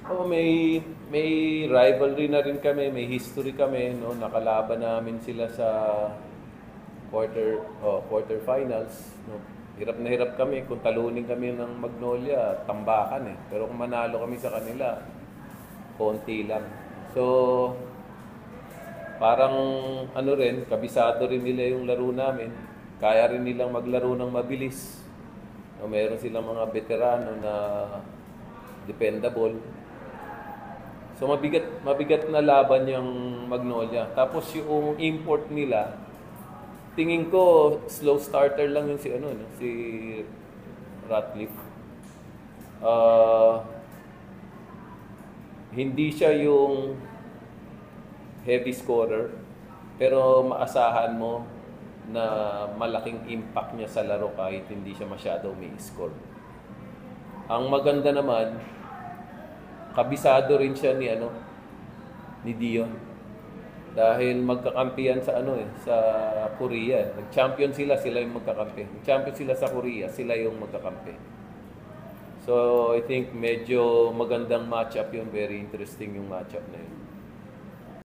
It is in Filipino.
Oh, may rivalry na rin kami, may history kami, no. Nakalaban namin sila sa quarter finals, no. Hirap na hirap kami kung talunin kami ng Magnolia, tambakan eh. Pero kung manalo kami sa kanila, konti lang. So, parang ano rin, kabisado rin nila yung laro namin. Kaya rin nilang maglaro ng mabilis. No, meron silang mga veterano na dependable. So mabigat na laban yung Magnolia. Tapos yung import nila, tingin ko slow starter lang yung si ano no, si Ratcliffe. Ah, hindi siya yung heavy scorer, pero maasahan mo na malaking impact niya sa laro kahit hindi siya masyado may score. Ang maganda naman, kabisado rin siya ni ano, ni Dion. Dahil magkakampiyan sa ano eh, sa Korea. Nag-champion sila, sila yung magkakampi. Nag-champion sila sa Korea, sila yung magkakampi. So, I think medyo magandang matchup yun. Very interesting yung matchup na yun.